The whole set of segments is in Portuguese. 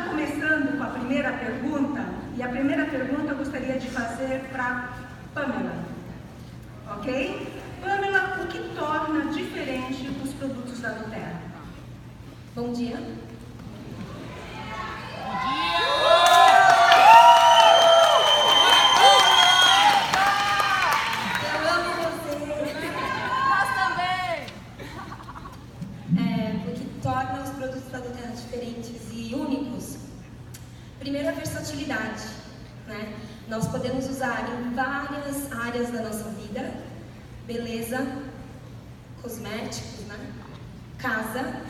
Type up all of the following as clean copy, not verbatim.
já começando com a primeira pergunta, e a primeira pergunta eu gostaria de fazer para Pamela, ok? Pamela, o que torna diferente os produtos da doTERRA? Bom dia. Diferentes e únicos. Primeiro, a versatilidade, né? Nós podemos usar em várias áreas da nossa vida: beleza, cosméticos, né? Casa,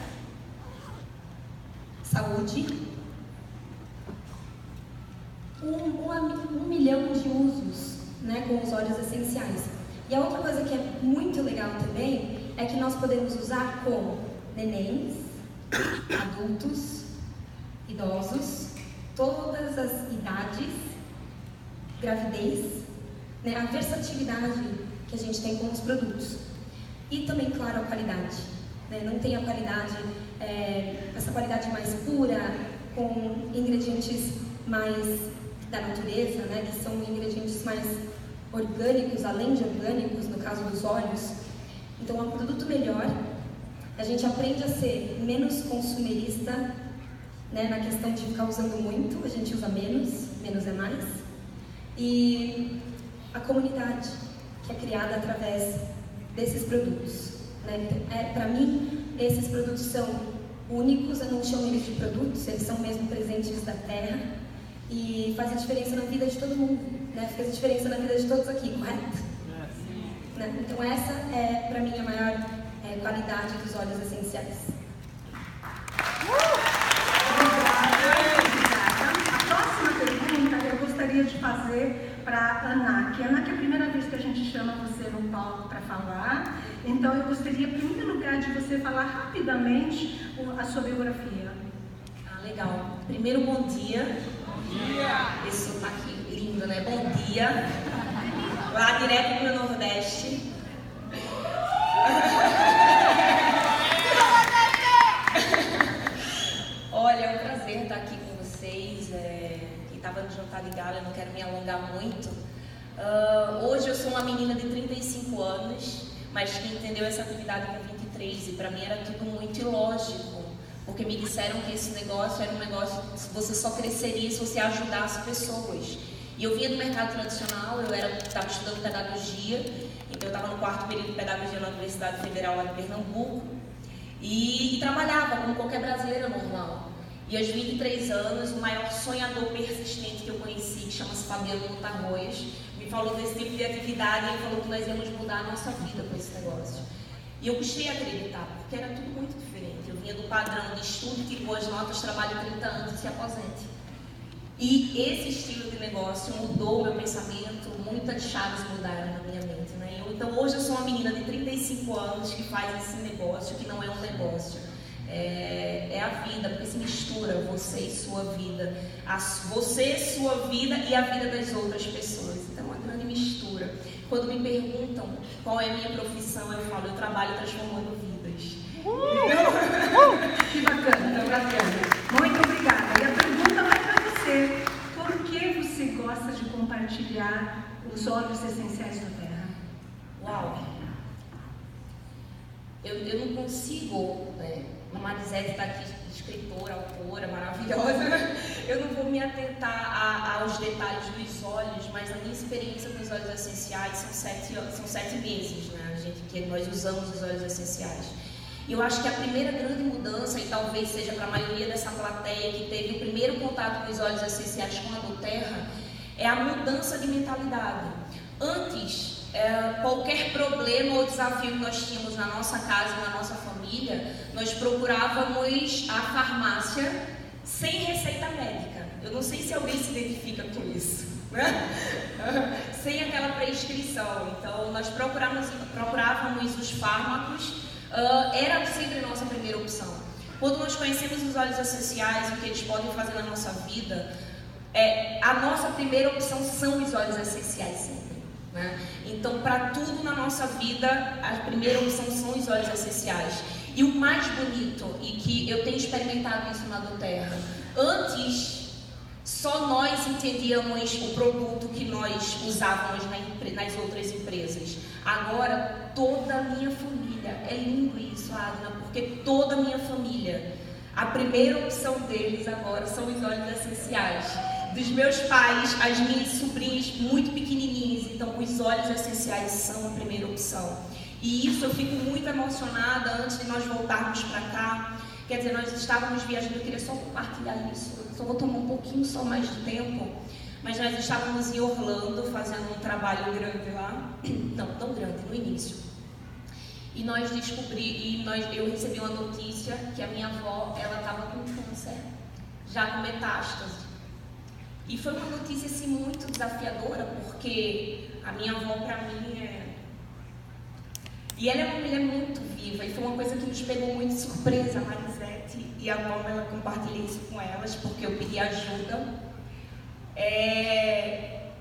saúde, um milhão de usos, né? Com os óleos essenciais. E a outra coisa que é muito legal também é que nós podemos usar com nenéns, adultos, idosos, todas as idades, gravidez, né? A versatilidade que a gente tem com os produtos. E também, claro, a qualidade, né? Não tem a qualidade, essa qualidade mais pura, com ingredientes mais da natureza, né? Que são ingredientes mais orgânicos, além de orgânicos, no caso dos óleos. Então, é um produto melhor. A gente aprende a ser menos consumerista, né, na questão de ficar usando muito, a gente usa menos, menos é mais. E a comunidade que é criada através desses produtos, né? Para mim, esses produtos são únicos, eu não chamo eles de produtos, eles são mesmo presentes da terra e fazem diferença na vida de todo mundo, né? Faz diferença na vida de todos aqui, correto? Né? Então essa é, para mim, a maior qualidade dos óleos essenciais. A próxima pergunta eu gostaria de fazer para a Anak. Anak, é a primeira vez que a gente chama você no palco para falar, então eu gostaria, em primeiro lugar, de você falar rapidamente a sua biografia. Legal. Primeiro, bom dia. Bom dia. Esse sotaque lindo, né? Bom dia. Lá direto para o Nordeste. Olha, é um prazer estar aqui com vocês. Quem estava no jantar de gala, eu não quero me alongar muito. Hoje eu sou uma menina de 35 anos, mas que entendeu essa atividade com 23, e para mim era tudo muito ilógico, porque me disseram que esse negócio era um negócio que você só cresceria se você ajudasse pessoas. E eu vinha do mercado tradicional, eu estava estudando pedagogia, então eu estava no 4º período de pedagogia na Universidade Federal lá de Pernambuco, e trabalhava como qualquer brasileira normal. E aos 23 anos, o maior sonhador persistente que eu conheci, que chama-se Fabiano Montarroias, me falou desse tipo de atividade e falou que nós íamos mudar a nossa vida com esse negócio. E eu custei a acreditar, porque era tudo muito diferente. Eu vinha do padrão de estudo, que boas notas, trabalho 30 anos e se aposente. E esse estilo de negócio mudou o meu pensamento, muitas chaves mudaram na minha mente, né? Então hoje eu sou uma menina de 35 anos que faz esse negócio, que não é um negócio. É a vida, porque se mistura você e sua vida, você, sua vida e a vida das outras pessoas. Então é uma grande mistura. Quando me perguntam qual é a minha profissão, eu falo, eu trabalho transformando vidas. Que bacana, bacana. Muito obrigada. E a pergunta vai para você. Por que você gosta de compartilhar os óleos essenciais da terra? Uau! Eu não consigo, né? A Marisete está aqui, escritora, autora, maravilhosa. Eu não vou me atentar aos detalhes dos óleos, mas a minha experiência com os óleos essenciais são 7 meses, né? Que nós usamos os óleos essenciais. E eu acho que a primeira grande mudança, e talvez seja para a maioria dessa plateia que teve o primeiro contato com os óleos essenciais com a doTERRA, é a mudança de mentalidade. Antes, qualquer problema ou desafio que nós tínhamos na nossa casa, na nossa família, nós procurávamos a farmácia sem receita médica. Eu não sei se alguém se identifica com isso, né? Sem aquela prescrição. Então, nós procurávamos os fármacos, era sempre a nossa primeira opção. Quando nós conhecemos os óleos essenciais, o que eles podem fazer na nossa vida, a nossa primeira opção são os óleos essenciais sempre. Né? Então, para tudo na nossa vida, a primeira opção são os óleos essenciais. E o mais bonito, e que eu tenho experimentado isso na doTERRA, Antes, só nós entendíamos o produto que nós usávamos nas outras empresas. Agora, toda a minha família, é lindo isso, Adna, porque toda a minha família, a primeira opção deles agora são os óleos essenciais. Dos meus pais, as minhas sobrinhas muito pequenininhas, então os óleos essenciais são a primeira opção. E isso eu fico muito emocionada antes de nós voltarmos para cá. Quer dizer, nós estávamos viajando, eu queria só compartilhar isso, eu só vou tomar um pouquinho só mais de tempo, mas nós estávamos em Orlando fazendo um trabalho grande lá, não tão grande, no início. E eu recebi uma notícia que a minha avó, ela estava com câncer, já com metástase. E foi uma notícia assim muito desafiadora, porque a minha avó para mim E ela é uma mulher muito viva, e foi uma coisa que nos pegou muito de surpresa, a Marisete e a Norma, ela compartilhei isso com elas, porque eu pedi ajuda.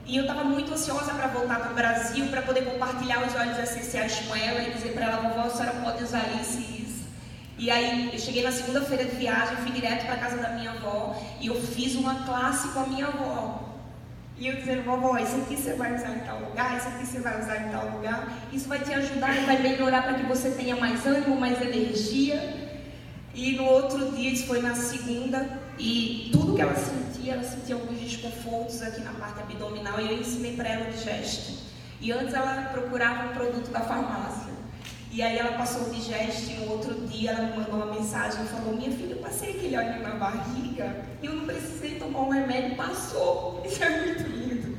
E eu estava muito ansiosa para voltar para o Brasil, para poder compartilhar os óleos essenciais com ela e dizer para ela: vovó, a senhora pode usar isso e isso. E aí eu cheguei na segunda-feira de viagem, fui direto para a casa da minha avó e eu fiz uma classe com a minha avó. E eu dizendo: vovó, isso aqui você vai usar em tal lugar, isso aqui você vai usar em tal lugar, isso vai te ajudar e vai melhorar para que você tenha mais ânimo, mais energia. E no outro dia, isso foi na segunda, e tudo que ela sentia alguns desconfortos aqui na parte abdominal, e eu ensinei para ela o Digest. E antes ela procurava um produto da farmácia. E aí ela passou o Digest, e no outro dia ela me mandou uma mensagem e falou: minha filha, eu passei aquele óleo na barriga e eu não precisei tomar um remédio, passou. Isso é muito lindo.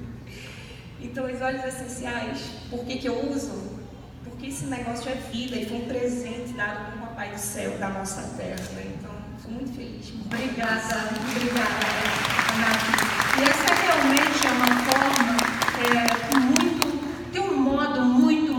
Então, os óleos essenciais, por que eu uso? Porque esse negócio é vida e foi um presente dado pelo Papai do Céu, da nossa terra, né? Então, sou muito feliz. Obrigada, Ana. E essa realmente é uma forma tem um modo muito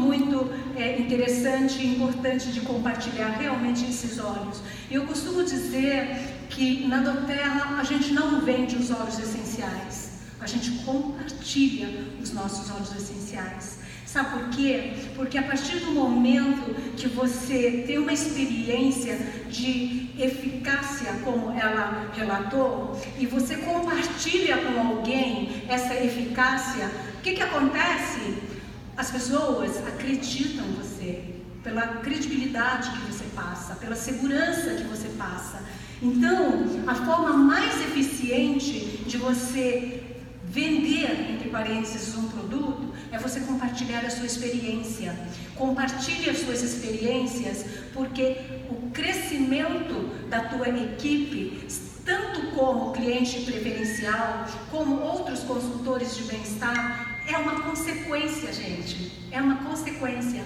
interessante e importante de compartilhar realmente esses óleos. Eu costumo dizer que na doTERRA a gente não vende os óleos essenciais, a gente compartilha os nossos óleos essenciais. Sabe por quê? Porque a partir do momento que você tem uma experiência de eficácia, como ela relatou, e você compartilha com alguém essa eficácia, o que acontece? As pessoas acreditam em você, pela credibilidade que você passa, pela segurança que você passa. Então, a forma mais eficiente de você vender, entre parênteses, um produto, é você compartilhar a sua experiência. Compartilhe as suas experiências, porque o crescimento da tua equipe, tanto como cliente preferencial, como outros consultores de bem-estar, é uma consequência, gente. É uma consequência.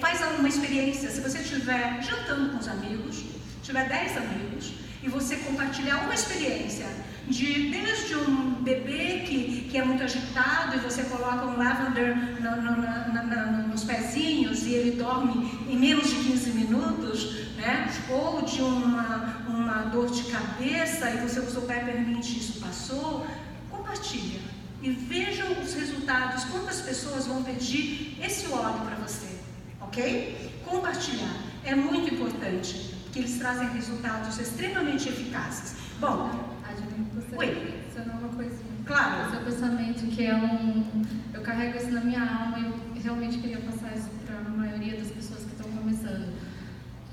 Faz uma experiência. Se você estiver jantando com os amigos, tiver 10 amigos, e você compartilhar uma experiência desde um bebê que é muito agitado e você coloca um lavender nos pezinhos e ele dorme em menos de 15 minutos, né? Ou de uma dor de cabeça e você usou peppermint e isso passou, compartilha e vejam os resultados, quantas pessoas vão pedir esse óleo para você, ok? Compartilhar é muito importante, porque eles trazem resultados extremamente eficazes. Bom, você adicionou uma coisa. Claro. O seu pensamento, que é eu carrego isso na minha alma e eu realmente queria passar isso para a maioria das pessoas que estão começando.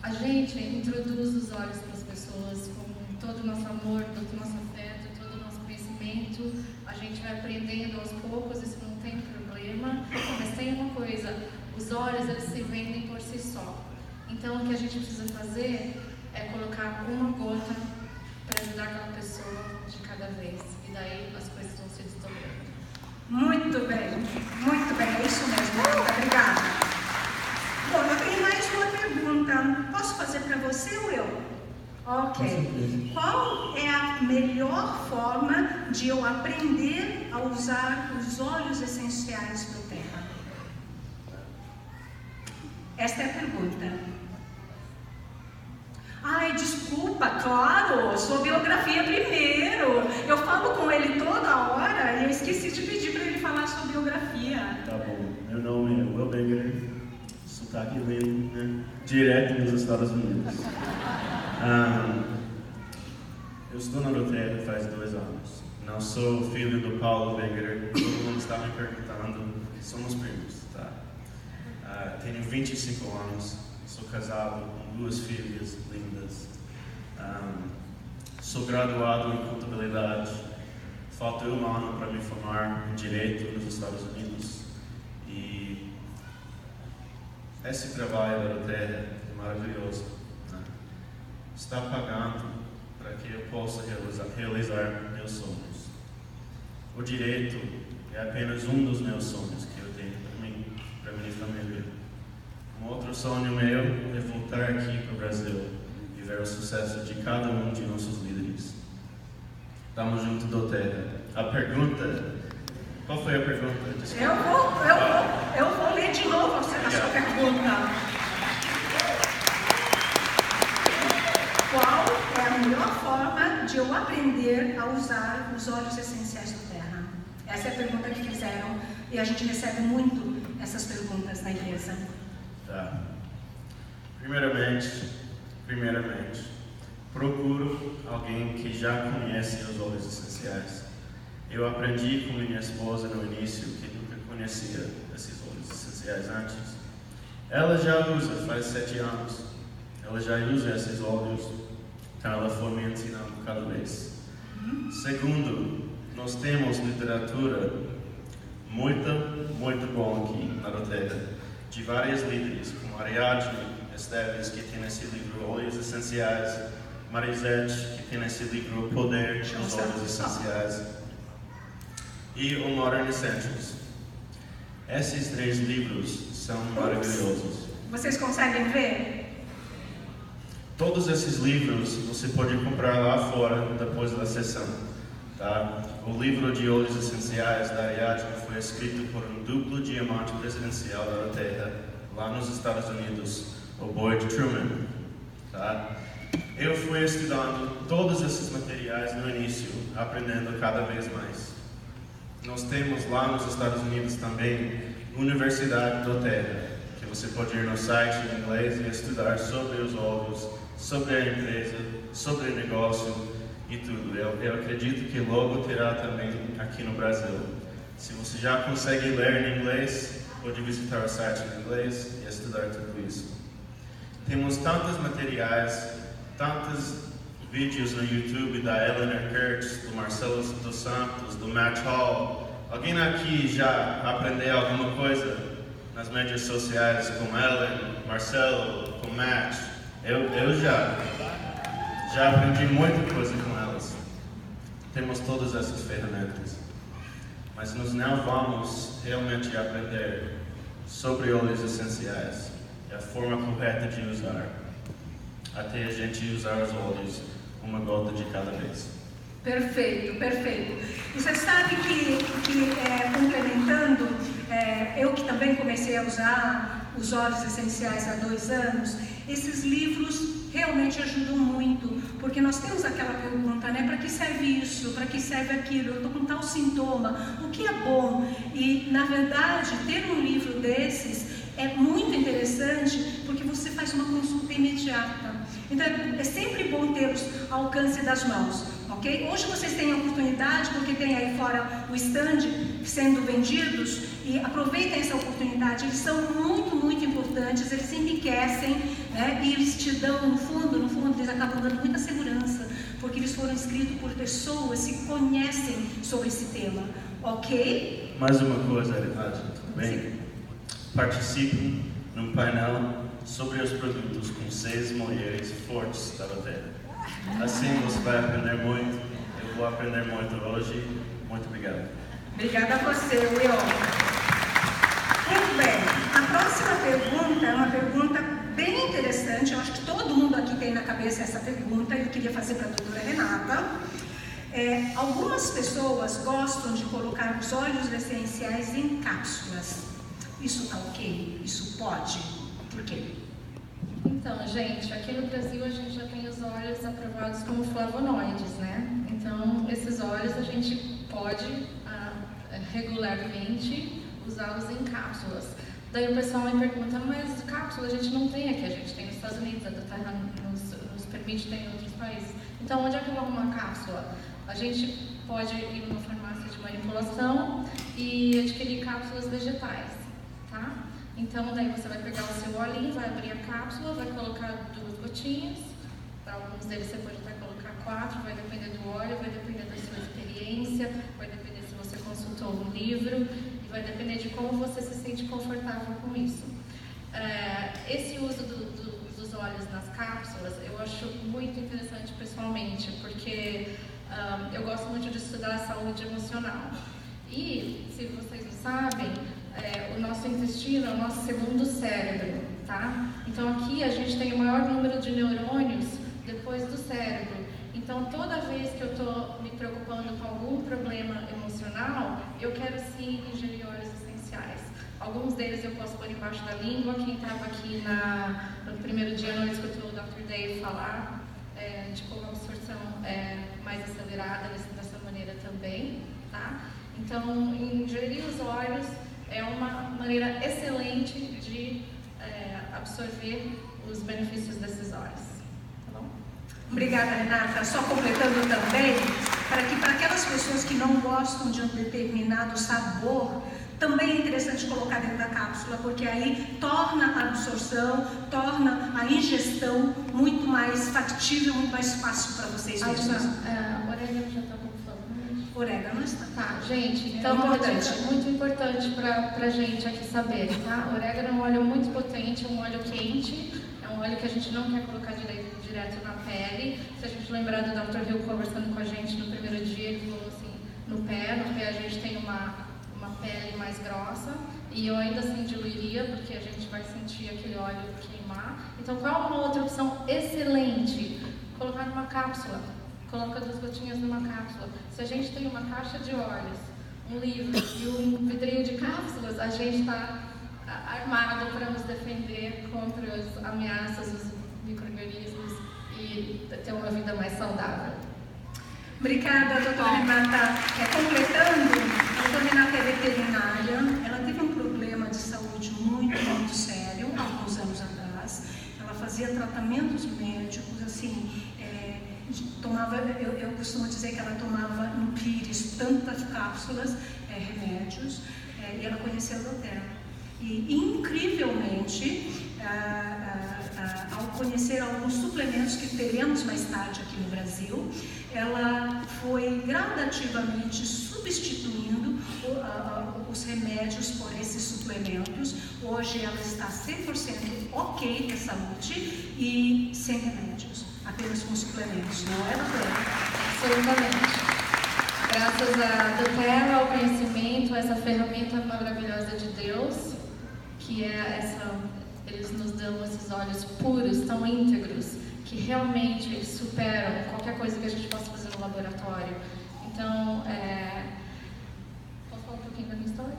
A gente introduz os óleos para as pessoas com todo o nosso amor, todo o nosso afeto, todo o nosso conhecimento. A gente vai aprendendo aos poucos, isso não tem problema. Mas tem uma coisa, os óleos eles se vendem por si só. Então o que a gente precisa fazer é colocar uma gota para ajudar aquela pessoa de cada vez. E daí as coisas vão se desdobrando. Muito bem, é isso mesmo. Obrigada. Bom, eu tenho mais uma pergunta. Posso fazer para você ou eu? Ok. Qual é a melhor forma de eu aprender a usar os óleos essenciais do Terra? Esta é a pergunta. Ai, desculpa, claro, sua biografia primeiro. Eu falo com ele toda hora e eu esqueci de pedir para ele falar sua biografia. Tá bom, meu nome é Will Benger, sotaque veio, né, direto nos Estados Unidos. Eu estou na Doterra faz 2 anos. Não sou filho do Paulo Wegerer. Todo mundo está me perguntando. Somos primos, tá? Tenho 25 anos. Sou casado com 2 filhas lindas. Sou graduado em contabilidade. Falta 1 ano para me formar em Direito nos Estados Unidos. E esse trabalho da Doterra é maravilhoso. Né? Está pagando para que eu possa realizar meus sonhos. O direito é apenas um dos meus sonhos que eu tenho para minha família. Um outro sonho meu é voltar aqui para o Brasil e ver o sucesso de cada um de nossos líderes. Estamos juntos, Doterra. A pergunta... Qual foi a pergunta? Desculpa. Eu vou ler de novo a sua pergunta. Qual é a melhor forma de eu aprender a usar os óleos essenciais do Terra? Essa é a pergunta que fizeram e a gente recebe muito essas perguntas na igreja. Tá. Primeiramente, procuro alguém que já conhece os óleos essenciais. Eu aprendi com minha esposa no início que nunca conhecia esses óleos essenciais antes. Ela já usa faz 7 anos. Ela já usa esses óleos, então ela foi me ensinando cada vez. Segundo, nós temos literatura muito boa aqui na Doterra, de vários líderes, como Ariadne Esteves, que tem esse livro Óleos Essenciais, Marisete, que tem esse livro O Poder dos Óleos Essenciais, e o Modern Essentials. Esses 3 livros são maravilhosos. Vocês conseguem ver? Todos esses livros você pode comprar lá fora depois da sessão, tá? O livro de óleos essenciais da Ariadne foi escrito por um duplo diamante presidencial da Terra lá nos Estados Unidos, o Boyd Truman, tá? Eu fui estudando todos esses materiais no início, aprendendo cada vez mais. Nós temos lá nos Estados Unidos também Universidade da Terra, que você pode ir no site em inglês e estudar sobre os óleos, sobre a empresa, sobre o negócio e tudo. Eu acredito que logo terá também aqui no Brasil. Se você já consegue ler em inglês, pode visitar o site em inglês e estudar tudo isso. Temos tantos materiais, tantos vídeos no YouTube da Eleanor Kurtz, do Marcelo dos Santos, do Matt Hall. Alguém aqui já aprendeu alguma coisa nas mídias sociais com Ellen, Marcelo, com Matt? Eu já aprendi muita coisa com elas. Temos todas essas ferramentas. Mas nós não vamos realmente aprender sobre óleos essenciais e a forma correta de usar, até a gente usar os óleos uma gota de cada vez. Perfeito. E você sabe que complementando, eu que também comecei a usar os óleos essenciais há 2 anos, esses livros realmente ajudam muito, porque nós temos aquela pergunta, né? Para que serve isso? Para que serve aquilo? Eu estou com tal sintoma, o que é bom? E, na verdade, ter um livro desses é muito interessante, porque você faz uma consulta imediata. Então, é sempre bom tê-los ao alcance das mãos, ok? Hoje vocês têm a oportunidade, porque tem aí fora o stand sendo vendidos, e aproveitem essa oportunidade. Eles são muito importantes, eles enriquecem, né? E eles te dão, no fundo, eles acabam dando muita segurança, porque eles foram escritos por pessoas que conhecem sobre esse tema, ok? Mais uma coisa, Ariadne, tudo bem? Sim. Participem num painel sobre os produtos com 6 mulheres fortes da Terra. Assim você vai aprender muito. Eu vou aprender muito hoje. Muito obrigado. Obrigada a você, Will. Muito bem. A próxima pergunta é uma pergunta bem interessante. Eu acho que todo mundo aqui tem na cabeça essa pergunta. Eu queria fazer para a doutora Renata. Algumas pessoas gostam de colocar os óleos essenciais em cápsulas. Isso está ok? Isso pode? Por quê? Então, gente, aqui no Brasil a gente já tem os óleos aprovados como flavonoides, né? Então, esses óleos a gente pode regularmente usá-los em cápsulas. Daí o pessoal me pergunta, mas cápsula a gente não tem aqui, a gente tem nos Estados Unidos, a Doterra nos permite ter em outros países. Então, onde é que eu vou arrumar a cápsula? A gente pode ir numa farmácia de manipulação e adquirir cápsulas vegetais, tá? Então, daí você vai pegar o seu olhinho, vai abrir a cápsula, vai colocar 2 gotinhas. Para alguns deles você pode até colocar 4, vai depender do óleo, vai depender da sua experiência, vai depender se você consultou um livro e vai depender de como você se sente confortável com isso. Esse uso dos óleos nas cápsulas eu acho muito interessante pessoalmente, porque eu gosto muito de estudar a saúde emocional. E, se vocês não sabem, o nosso intestino é o nosso segundo cérebro, tá? Então aqui a gente tem o maior número de neurônios depois do cérebro. Então toda vez que eu estou me preocupando com algum problema emocional, eu quero sim ingerir óleos essenciais. Alguns deles eu posso pôr embaixo da língua. Quem estava aqui no primeiro dia não escutou o Dr. Dave falar de como a absorção é mais acelerada dessa maneira também, tá? Então, ingerir os óleos é uma maneira excelente de absorver os benefícios desses óleos. Tá bom? Obrigada, Renata. Só completando também, para aquelas pessoas que não gostam de um determinado sabor, também é interessante colocar dentro da cápsula, porque aí torna a absorção, torna a ingestão muito mais factível, muito mais fácil para vocês mesmos. Orégano já está como falando? Orégano está. Tá, gente, então muito importante para a gente aqui saber, tá? Orégano é um óleo muito potente, um óleo quente, é um óleo que a gente não quer colocar direto na pele. Se a gente lembrar do Dr. Hill conversando com a gente no primeiro dia, ele falou assim, no pé a gente tem uma pele mais grossa, e eu ainda assim diluiria, porque a gente vai sentir aquele óleo queimar. Então, qual é uma outra opção excelente? Colocar numa cápsula. Coloca 2 gotinhas numa cápsula. Se a gente tem uma caixa de óleos, um livro e um vidrinho de cápsulas, a gente está armado para nos defender contra as ameaças dos micro-organismos e ter uma vida mais saudável. Obrigada, doutora Renata. Completando, a doutora Renata é veterinária. Ela teve um problema de saúde muito sério, há alguns anos atrás. Ela fazia tratamentos médicos, assim, tomava, eu costumo dizer que ela tomava no Pires tantas cápsulas, remédios, e ela conheceu a doTERRA. E, incrivelmente, ao conhecer alguns suplementos que teremos mais tarde aqui no Brasil, ela foi gradativamente substituindo os remédios por esses suplementos. Hoje ela está 100% ok da saúde e sem remédios, apenas com suplementos, não é, doutora? Absolutamente. Graças a doTERRA, ao conhecimento, essa ferramenta maravilhosa de Deus, que é eles nos dão esses óleos puros, tão íntegros, que realmente eles superam qualquer coisa que a gente possa fazer no laboratório. Então, posso falar um pouquinho da minha história?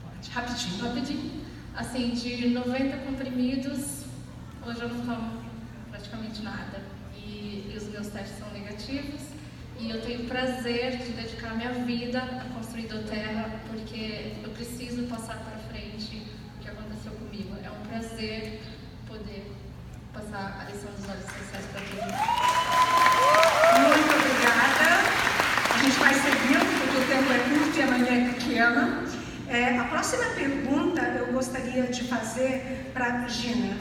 Pode, rapidinho. Assim, de 90 comprimidos, hoje eu não tomo praticamente nada. E os meus testes são negativos. E eu tenho prazer de dedicar minha vida a construir doTERRA, porque eu preciso passar para frente o que aconteceu comigo. É um prazer poder passar a lição dos óleos essenciais para todo mundo. Muito obrigada. A gente vai seguindo, porque o tempo é curto e a manhã é pequena. A próxima pergunta eu gostaria de fazer para Gina.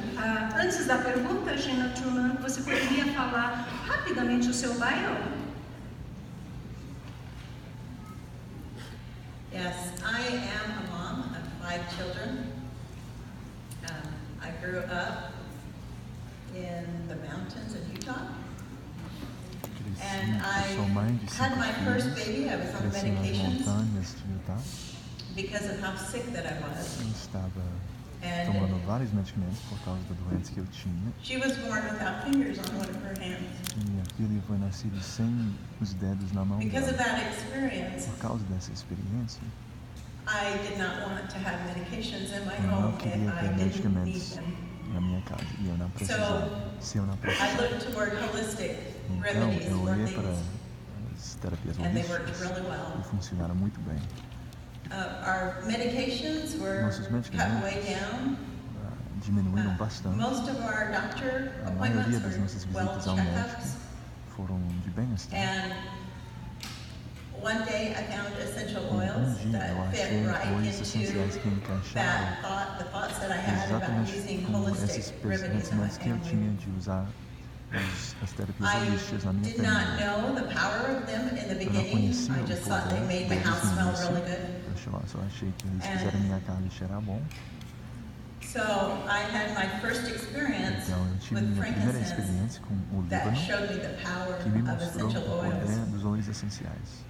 Antes da pergunta, Gina Truman, você poderia falar rapidamente o seu bio? Yes, I am a mom of 5 children. I grew up in the mountains in Utah. And I had my first baby. I was on medications because of how sick that I was. Tomando vários medicamentos por causa da doença que eu tinha. She was born without fingers on one of her hands. Minha filha foi nascida sem os dedos na mão Because of dela. that experience, Por causa dessa experiência, I did not want to have medications in my eu não home queria if I ter didn't need medicamentos them. na minha casa e eu não precisava. Se eu não I precisava, looked toward holistic então remedies eu for olhei para things, as terapias and they worked holísticas really well. e funcionaram muito bem. Our medications were Nossos cut medicamentos way down. Diminuíram bastante. Most of our doctor A maioria appointments das were nossas well visitas ao médico checkups. foram de bem-estar. And one day I found essential Um oils dia eu that achei fit right óleos essenciais que into encaixavam that thought, the thoughts that I had about exatamente using com esses holistic remedies in my pensamentos que eu tinha family. de usar as terapias I holísticas na minha did not família. know the power of them in the Eu não beginning. conhecia I o just thought poder they made my deles house smell no really início. good. Eu só achei que eles fizeram minha casa cheirar bom. So I had my first experience Então eu tive with minha primeira frankincense experiência com o that Líbano, showed me the power que me of mostrou o essential oils. poder dos óleos essenciais.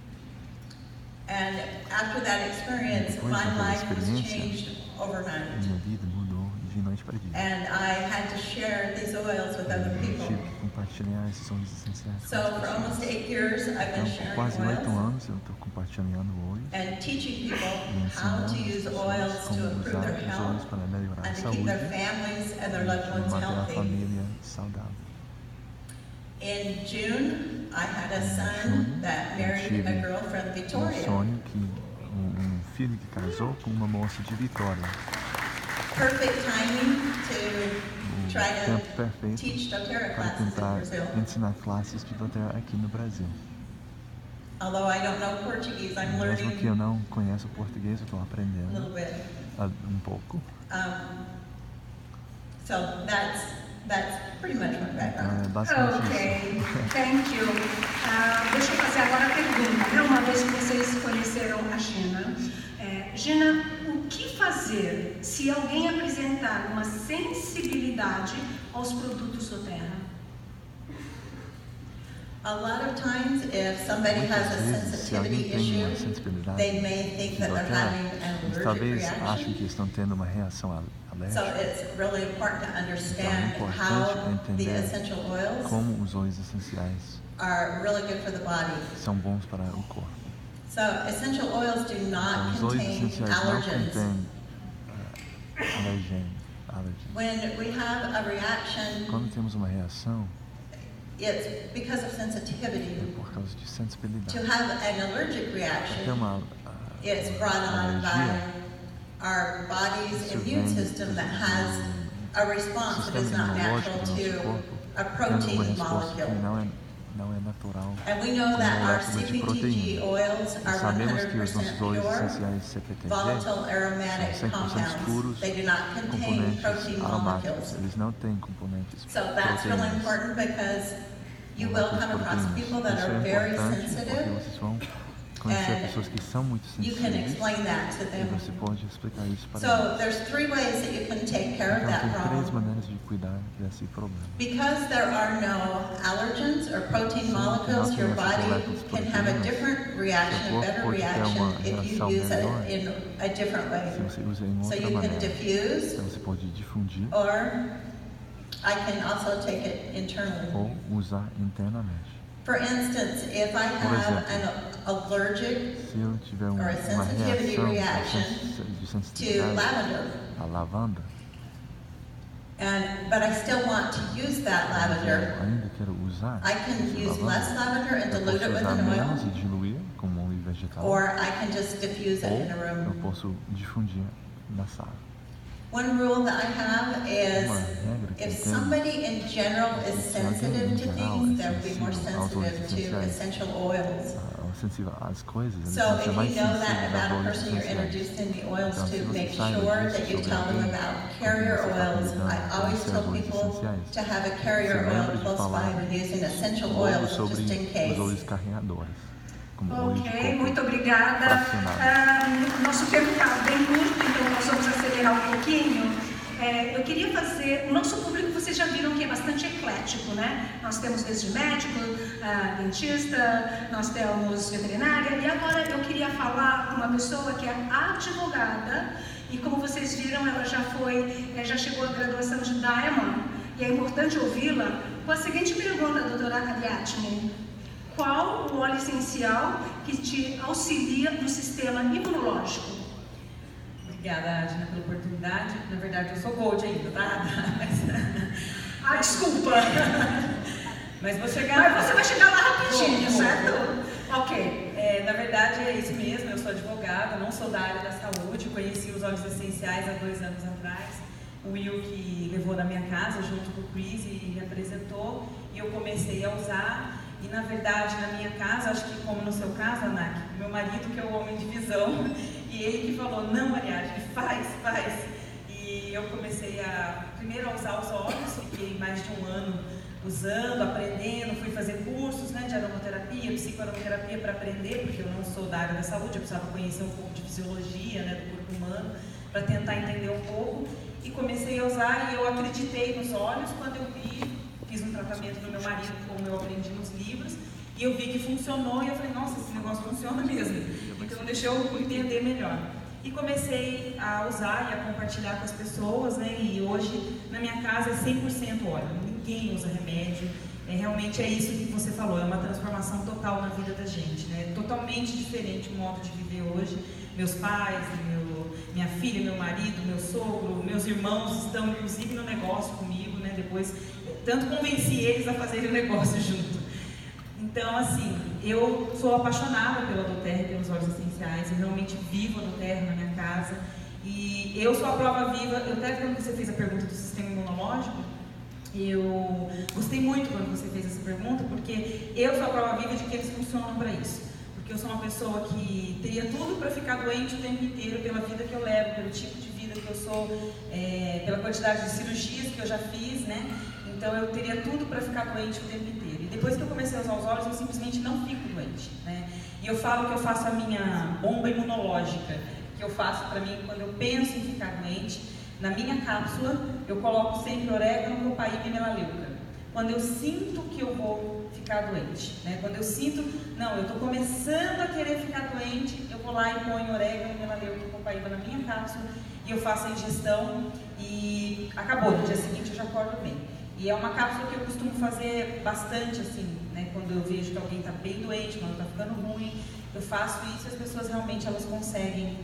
And after that experience, Depois my daquela life was experiência, changed overnight. Minha vida mudou de noite para dia. And I had to share these oils with other Eu people. tive que compartilhar esses óleos essenciais com So as for pessoas. almost 8 years, I've been Então, por sharing quase 8 oils anos eu estou compartilhando óleos and teaching people e how ensinando to as use pessoas oils to como improve usar their os óleos health para melhorar a and to saúde keep their families and their loved e ones manter a healthy. família saudável. In June, I had a Em son junho, that eu married tive a girl from um Victoria. sonho que um filho que casou com uma moça de Vitória. Perfect timing to try Tempo to perfeito teach doTERRA para classes in tentar Brazil. ensinar classes de doTERRA aqui no Brasil. Although I don't know Portuguese, I'm Mesmo que eu learning não conheça o português, eu estou a aprendendo little bit. um pouco. So that's pretty much my Então background. é basicamente Ok, thank you. Deixa eu fazer agora a pergunta, né? Uma vez que vocês conheceram a Gina. Gina, o que fazer se alguém apresentar uma sensibilidade aos produtos doTERRA? A lot of times, if somebody has a Muitas vezes, se alguém sensitivity tem uma issue, sensibilidade they may think de that they're doTERRA, having an eles allergic talvez achem reaction. que estão tendo uma reação So alérgica. it's really important to Então é understand importante how the entender essential oils como os óleos essenciais are really good for the body. são bons para o corpo. So essential oils do not Os óleos contain essenciais não allergens. contêm alergênios. When we have a reaction, Quando temos uma reação, it's because of é sensitivity. por causa de To sensibilidade. have an allergic Até reaction, uma it's brought on by alergia, our body's isso immune vem system that has a do response that sistema is not natural imunológico do nosso to corpo, a tendo uma protein resposta que molecule. não é natural. And we know that our molécula de CPTG proteína. oils E are sabemos que os 100% nossos óleos pure, essenciais CPTG volatile aromatic são 100% compounds. puros, They do not contain componentes protein aromáticos. molecules. Eles não têm componentes So that's really proteínas. important because you will moléculas come across proteínas. people that Isso are é very importante porque sensitive, vocês vão conhecer and pessoas que são muito you can sensíveis explain that to e them. você pode explicar isso para So eles. there's 3 ways that you can take care of Então that tem 3 problem. maneiras de cuidar desse problema. Because there are no allergens or protein molecules, your body can have a different reaction, a better reaction if you use it in a different Se way. você usa em So outra you can maneira, diffuse, então você pode difundir or I can also take it internally. ou usar internamente. For instance, if I have an allergic Se eu tiver or uma a sensitivity reação reaction de to sensibilidade lavender, à lavanda, but I still want to use that mas eu lavender, ainda quero usar I can essa use less lavanda, lavender and eu dilute posso it with usar an menos oil, e diluir com um óleo vegetal, or I can just diffuse it ou in a eu room. posso difundir na sala. One rule that I have is Uma regra que eu if tenho, somebody in general is se alguém sensitive em to geral things, é they'll be more sensível aos óleos sensitive to essenciais, essential oils. sensível às coisas, eles So vão if ser mais you know that sensíveis aos about a óleos person you're essenciais. introducing the oils Então, se to, você make sabe sure disso that you sobre tell them alguém, about com quem carrier você está oils. lidando, I always conhecer tell os óleos people essenciais. to have a Se carrier oil lembre de close by falar when using essential logo oils, sobre just in os óleos case. carreadores, como óleo de Ok, coco muito obrigada. fracionado. Nosso tempo está bem curto, então nós vamos acelerar um pouquinho. Eu queria fazer, o nosso público vocês já viram que é bastante eclético, né? Nós temos desde médico, dentista, nós temos veterinária, e agora eu queria falar com uma pessoa que é advogada, e como vocês viram, ela já chegou à graduação de Diamond, e é importante ouvi-la com a seguinte pergunta, doutora Ariadne: qual o óleo essencial que te auxilia no sistema imunológico? Obrigada, Adina, pela oportunidade. Na verdade, eu sou Gold ainda, tá? Desculpa! Mas vou chegar. Mas você vai chegar lá rapidinho, Vou. certo? Ok. Na verdade, é isso mesmo. Eu sou advogada, não sou da área da saúde. Conheci os óleos essenciais há 2 anos atrás. O Will que levou da minha casa junto com o Chris e me apresentou. E eu comecei a usar. E na verdade, na minha casa, acho que como no seu caso, Anak, meu marido que é o homem de visão, e ele que falou, não, Ariadne, faz. E eu comecei primeiro a usar os óleos, fiquei mais de um ano usando, aprendendo, fui fazer cursos, né, de aromaterapia, psicoaromaterapia para aprender, porque eu não sou da área da saúde, eu precisava conhecer um pouco de fisiologia, né, do corpo humano, para tentar entender um pouco, e comecei a usar, e eu acreditei nos óleos quando eu fiz um tratamento no meu marido, como eu aprendi nos livros, e eu vi que funcionou, e eu falei, nossa, esse negócio funciona mesmo, então deixa eu entender melhor. E comecei a usar e a compartilhar com as pessoas, né, e hoje na minha casa é 100% óleo, ninguém usa remédio, realmente é isso que você falou, é uma transformação total na vida da gente, né, totalmente diferente o modo de viver hoje. Meus pais, minha filha, meu marido, meu sogro, meus irmãos estão inclusive no negócio comigo, né, depois tanto convenci eles a fazerem o negócio junto. Então, assim, eu sou apaixonada pela doTERRA e pelos óleos essenciais, eu realmente vivo a doTERRA na minha casa, e eu sou a prova viva. Eu até quando você fez a pergunta do sistema imunológico, eu gostei muito quando você fez essa pergunta, porque eu sou a prova viva de que eles funcionam para isso. Porque eu sou uma pessoa que teria tudo para ficar doente o tempo inteiro, pela vida que eu levo, pelo tipo de vida que eu sou, pela quantidade de cirurgias que eu já fiz, né? Então eu teria tudo para ficar doente o tempo inteiro. E depois que eu comecei a usar os óleos, eu simplesmente não fico doente, né? E eu falo que eu faço a minha bomba imunológica, que eu faço para mim quando eu penso em ficar doente. Na minha cápsula, eu coloco sempre orégano, copaíba e melaleuca. Quando eu sinto que eu vou ficar doente, né? Quando eu sinto, não, eu estou começando a querer ficar doente, eu vou lá e ponho orégano, melaleuca e copaíba na minha cápsula e eu faço a ingestão e acabou. No dia seguinte eu já acordo bem. E é uma cápsula que eu costumo fazer bastante, assim, né? Quando eu vejo que alguém está bem doente, quando está ficando ruim, eu faço isso e as pessoas realmente elas conseguem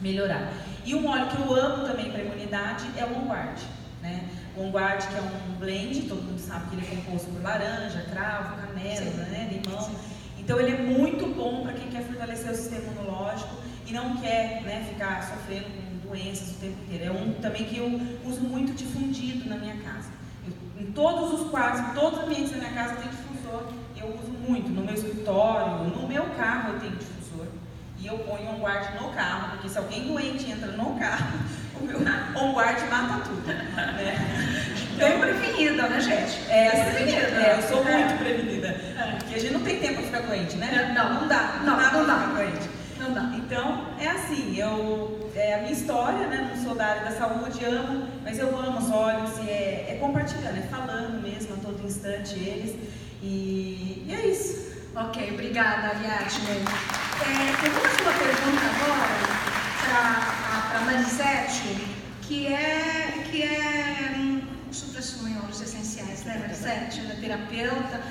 melhorar. E um óleo que eu amo também para imunidade é o On Guard, né? O On Guard, que é um blend, todo mundo sabe que ele é composto por laranja, cravo, canela, né? Limão. Então ele é muito bom para quem quer fortalecer o sistema imunológico e não quer, né, ficar sofrendo com doenças o tempo inteiro. É um também que eu uso muito difundido na minha casa. Em todos os quartos, em todos os ambientes da minha casa tem difusor, eu uso muito, no meu escritório, no meu carro eu tenho difusor, e eu ponho On Guard no carro, porque se alguém doente entra no carro, o meu On Guard mata tudo, né? Bem prevenida, né, gente? Eu sou muito prevenida, porque a gente não tem tempo para ficar doente, né? Não dá. Ficar doente. Não dá. Então, é assim, é a minha história, né? Não sou da área da saúde, amo, mas eu amo os óleos e é compartilhando, é falando mesmo a todo instante eles. E é isso. Ok, obrigada, Ariadne. Eu vou fazer uma pergunta agora para Marisete, que é supra-sumo em óleos essenciais, né, Marisete? Ela é terapeuta.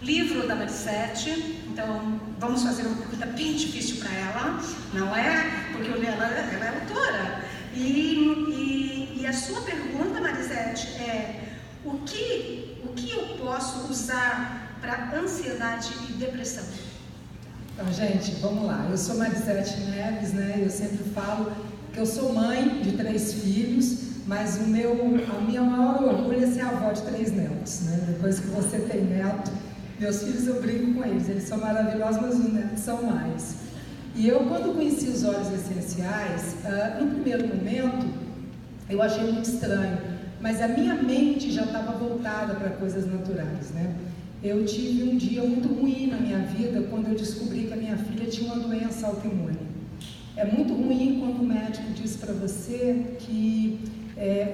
Livro da Marisete, então vamos fazer uma pergunta bem difícil para ela, não é? Porque ela é autora. E a sua pergunta, Marisete, é o que eu posso usar para ansiedade e depressão? Então, gente, vamos lá. Eu sou Marisete Neves, né? Eu sempre falo que eu sou mãe de 3 filhos, mas a minha maior orgulho é ser avó de 3 netos, né? Depois que você tem neto, meus filhos eu brinco com eles são maravilhosos, mas os netos são mais. E eu, quando conheci os óleos essenciais, no primeiro momento, eu achei muito estranho, mas a minha mente já estava voltada para coisas naturais, né? Eu tive um dia muito ruim na minha vida quando eu descobri que a minha filha tinha uma doença autoimune. É muito ruim quando o médico diz para você que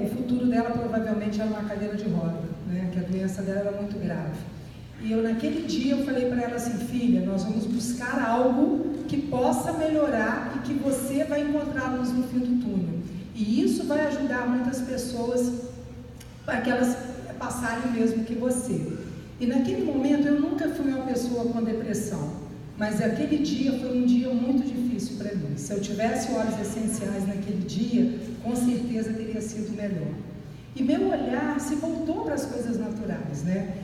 o futuro dela provavelmente era uma cadeira de roda, né? Que a doença dela era muito grave. E eu, naquele dia, eu falei para ela assim, filha, nós vamos buscar algo que possa melhorar e que você vai encontrar luz no fim do túnel. E isso vai ajudar muitas pessoas para que elas passarem o mesmo que você. E naquele momento, eu nunca fui uma pessoa com depressão, mas aquele dia foi um dia muito difícil para mim. Se eu tivesse óleos essenciais naquele dia, com certeza teria sido melhor. E meu olhar se voltou para as coisas naturais, né?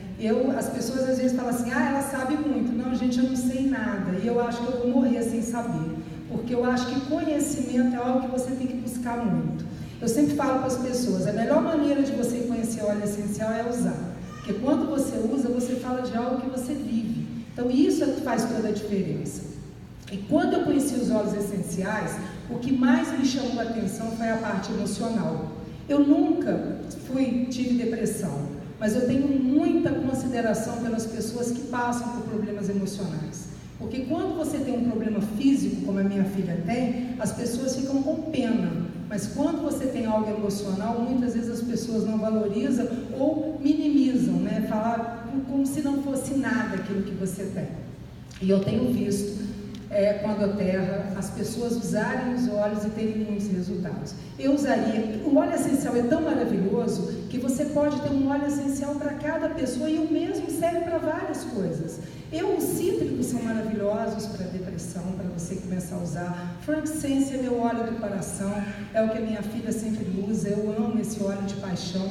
As pessoas às vezes falam assim, ela sabe muito. Não, gente, eu não sei nada. E eu acho que eu vou morrer sem saber. Porque eu acho que conhecimento é algo que você tem que buscar muito. Eu sempre falo para as pessoas, a melhor maneira de você conhecer óleo essencial é usar. Porque quando você usa, você fala de algo que você vive. Então isso é que faz toda a diferença. E quando eu conheci os óleos essenciais, o que mais me chamou a atenção foi a parte emocional. Eu nunca tive depressão, mas eu tenho muita consideração pelas pessoas que passam por problemas emocionais. Porque quando você tem um problema físico, como a minha filha tem, as pessoas ficam com pena. Mas quando você tem algo emocional, muitas vezes as pessoas não valorizam ou minimizam, né? Falar como se não fosse nada aquilo que você tem. E eu tenho visto, quando a terra, as pessoas usarem os óleos e terem muitos resultados. Eu usaria, o óleo essencial é tão maravilhoso que você pode ter um óleo essencial para cada pessoa e o mesmo serve para várias coisas. Os cítricos são maravilhosos para depressão, para você começar a usar. Frankincense é meu óleo do coração, é o que a minha filha sempre usa, eu amo esse óleo de paixão.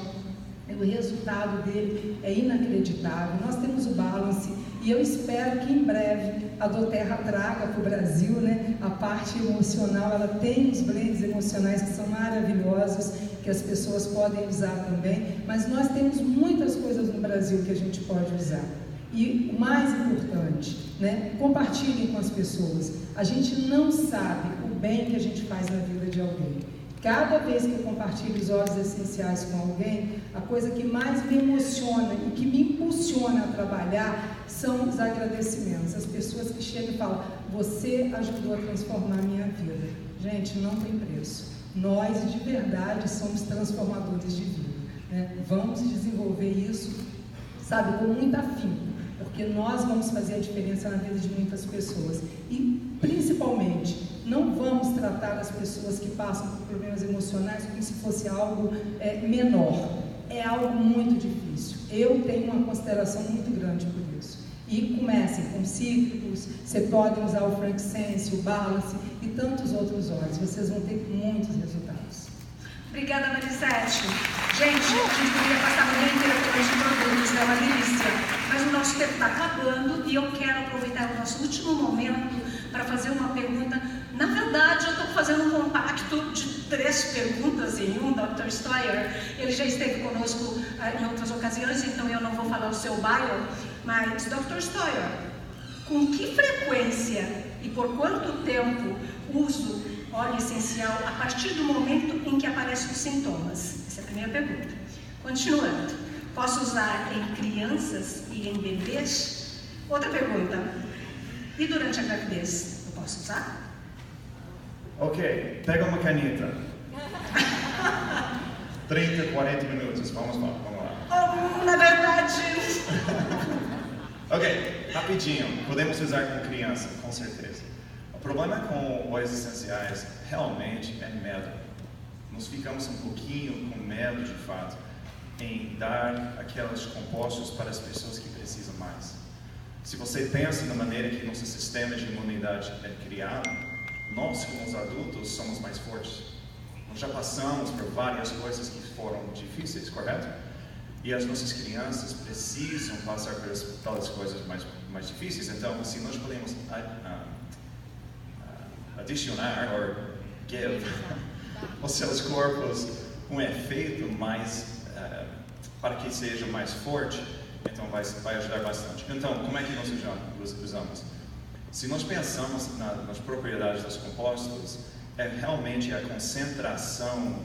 O resultado dele é inacreditável. Nós temos o Balance e eu espero que em breve a doTERRA traga para o Brasil, né, a parte emocional. Ela tem os blends emocionais que são maravilhosos, que as pessoas podem usar também, mas nós temos muitas coisas no Brasil que a gente pode usar. E o mais importante, né, compartilhem com as pessoas. A gente não sabe o bem que a gente faz na vida de alguém. Cada vez que eu compartilho os óleos essenciais com alguém, a coisa que mais me emociona e que me impulsiona a trabalhar são os agradecimentos. As pessoas que chegam e falam, você ajudou a transformar a minha vida. Gente, não tem preço. Nós, de verdade, somos transformadores de vida, né? Vamos desenvolver isso, sabe, com muito afinco, porque nós vamos fazer a diferença na vida de muitas pessoas. E, principalmente, não vamos tratar as pessoas que passam por problemas emocionais como se fosse algo menor. É algo muito difícil. Eu tenho uma consideração muito grande por isso. E comecem com cítricos, você pode usar o Frankincense, o Balance e tantos outros óleos. Vocês vão ter muitos resultados. Obrigada, Marisete. Gente, a gente poderia passar o dia inteiro falando de produtos, é uma delícia. Mas o nosso tempo está acabando e eu quero aproveitar o nosso último momento para fazer uma pergunta. Na verdade, eu estou fazendo um compacto de 3 perguntas em um, Dr. Stoyer. Ele já esteve conosco em outras ocasiões, então eu não vou falar o seu bio, mas, Dr. Stoyer, com que frequência e por quanto tempo uso óleo essencial a partir do momento em que aparecem os sintomas? Essa é a primeira pergunta. Continuando, posso usar em crianças e em bebês? Outra pergunta, e durante a gravidez, eu posso usar? Ok, pega uma caneta. 30, 40 minutos, vamos lá. Na verdade... Ok, rapidinho, podemos usar com criança, com certeza. O problema com óleos essenciais realmente é medo. Nós ficamos um pouquinho com medo, de fato, em dar aqueles compostos para as pessoas que precisam mais. Se você pensa na maneira que nosso sistema de imunidade é criado, nós, como os adultos, somos mais fortes. Nós já passamos por várias coisas que foram difíceis, correto? E as nossas crianças precisam passar pelas coisas mais difíceis. Então, se nós podemos adicionar, ou give, aos seus corpos um efeito mais, para que seja mais forte, então vai ajudar bastante. Então, como é que nós usamos? Se nós pensamos nas propriedades dos compostos, é realmente a concentração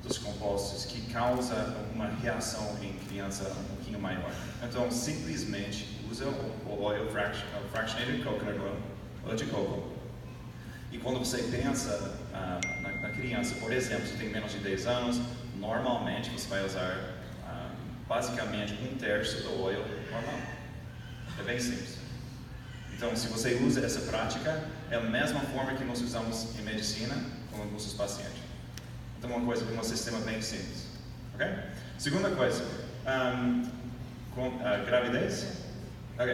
dos compostos que causa uma reação em criança um pouquinho maior. Então, simplesmente usa o óleo fractionated coconut oil, óleo de coco. E quando você pensa na criança, por exemplo, se tem menos de 10 anos, normalmente você vai usar basicamente 1/3 do óleo normal. É bem simples. Então, se você usa essa prática, é a mesma forma que nós usamos em medicina com os nossos pacientes. Então, uma coisa com um sistema bem simples. Ok? Segunda coisa, com a gravidez. Ok.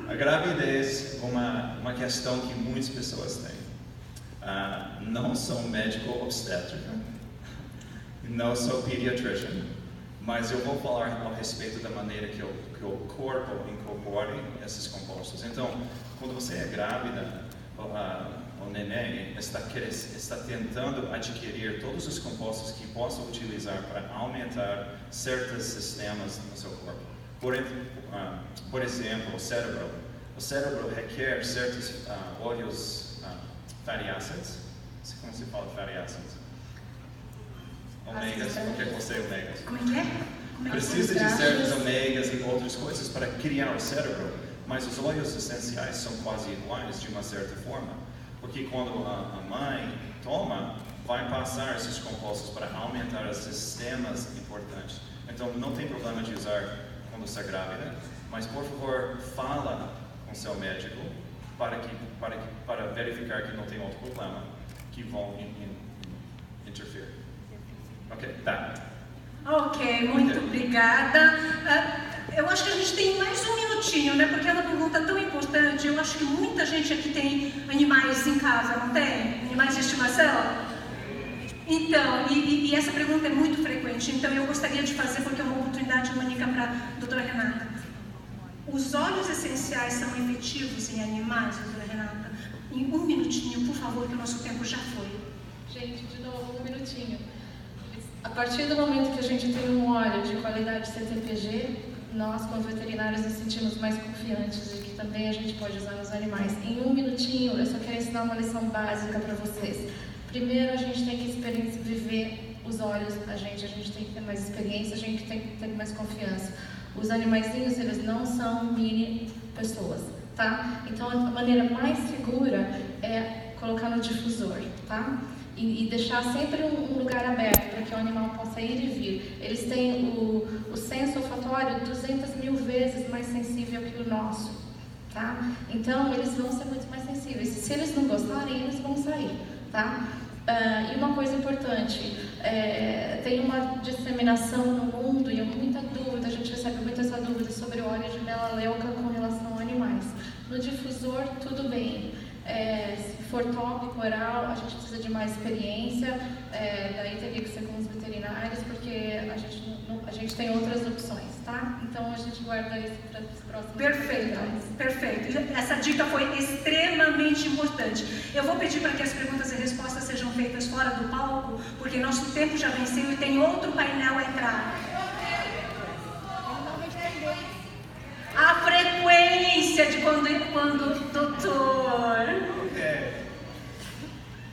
A gravidez é uma questão que muitas pessoas têm. Não sou médico obstétrico, não sou pediatrician, mas eu vou falar a respeito da maneira que o corpo incorpora esses compostos. Então, quando você é grávida, o neném está tentando adquirir todos os compostos que possa utilizar para aumentar certos sistemas no seu corpo. Por exemplo, o cérebro. o cérebro requer certos óleos fatty acids. Como se fala fatty acids? Ômegas, porque você é ômegas. Como é que é? Precisa de certos ômegas e outras coisas para criar o cérebro, mas os óleos essenciais são quase iguais de uma certa forma, porque quando a mãe toma, vai passar esses compostos para aumentar os sistemas importantes. Então não tem problema de usar quando está grávida, mas por favor fala com seu médico para verificar que não tem outro problema que vão interferir. Ok, tá. Ok, muito obrigada. Eu acho que a gente tem mais um minutinho, né? Porque é uma pergunta tão importante. Eu acho que muita gente aqui tem animais em casa, não tem? Animais de estimação? Então, e essa pergunta é muito frequente. Então, eu gostaria de fazer, porque é uma oportunidade única para a doutora Renata. Os óleos essenciais são efetivos em animais, doutora Renata? Em um minutinho, por favor, que o nosso tempo já foi. Gente, de novo, um minutinho. A partir do momento que a gente tem um óleo de qualidade CTPG, nós, como veterinários, nos sentimos mais confiantes de que também a gente pode usar nos animais. Em um minutinho, eu só quero ensinar uma lição básica para vocês. Primeiro, a gente tem que viver os óleos, a gente tem que ter mais experiência, a gente tem que ter mais confiança. Os animaizinhos, eles não são mini pessoas, tá? Então, a maneira mais segura é colocar no difusor, tá? E deixar sempre um lugar aberto para que o animal possa ir e vir. Eles têm o senso olfatório 200.000 vezes mais sensível que o nosso, tá? Então, eles vão ser muito mais sensíveis. Se eles não gostarem, eles vão sair, tá? E uma coisa importante, tem uma disseminação no mundo e muita dúvida, a gente recebe muita essa dúvida sobre o óleo de melaleuca com relação a animais. No difusor, tudo bem. Se for tópico, oral, a gente precisa de mais experiência, daí teria que ser com os veterinários, porque a gente tem outras opções, tá? Então a gente guarda isso para os próximos. Perfeito. Essa dica foi extremamente importante. Eu vou pedir para que as perguntas e respostas sejam feitas fora do palco, porque nosso tempo já venceu e tem outro painel a entrar. A frequência de quando doutor...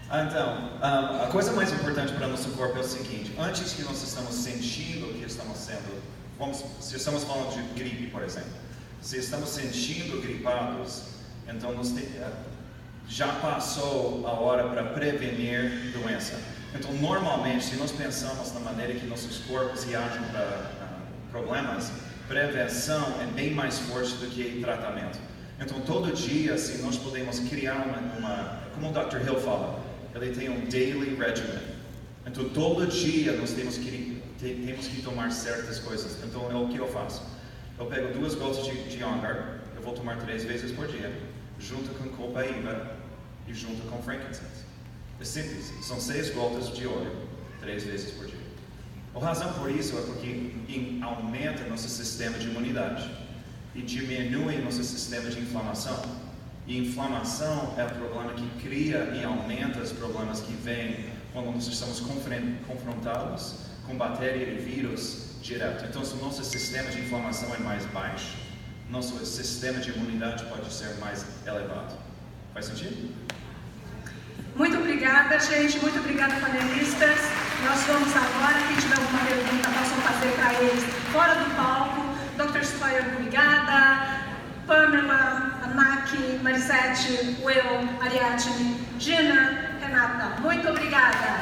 Então, a coisa mais importante para o nosso corpo é o seguinte: antes que nós estamos sentindo o que estamos sendo, se estamos falando de gripe, por exemplo, se estamos sentindo gripados, então já passou a hora para prevenir doença. Então, normalmente, se nós pensamos na maneira que nossos corpos reagem para problemas, prevenção é bem mais forte do que tratamento. Então, todo dia, assim, nós podemos criar como o Dr. Hill fala, ele tem um daily regimen. Então, todo dia nós temos que tomar certas coisas. Então, é o que eu faço. Eu pego 2 gotas de ângar, eu vou tomar 3 vezes por dia, junto com copaíba e junto com frankincense. É simples, são 6 gotas de óleo, 3 vezes por dia. A razão por isso é porque aumenta nosso sistema de imunidade e diminui nosso sistema de inflamação. E inflamação é o problema que cria e aumenta os problemas que vêm quando nós estamos confrontados com bactéria e vírus direto. Então, se o nosso sistema de inflamação é mais baixo, nosso sistema de imunidade pode ser mais elevado. Faz sentido? Muito obrigada, gente. Muito obrigada, panelistas. Nós vamos agora, quem tiver alguma pergunta, possam fazer para eles fora do palco. Dr. Stoyer, obrigada. Pamela, Anak, Marisete, Will, Ariadne, Gina, Renata, muito obrigada.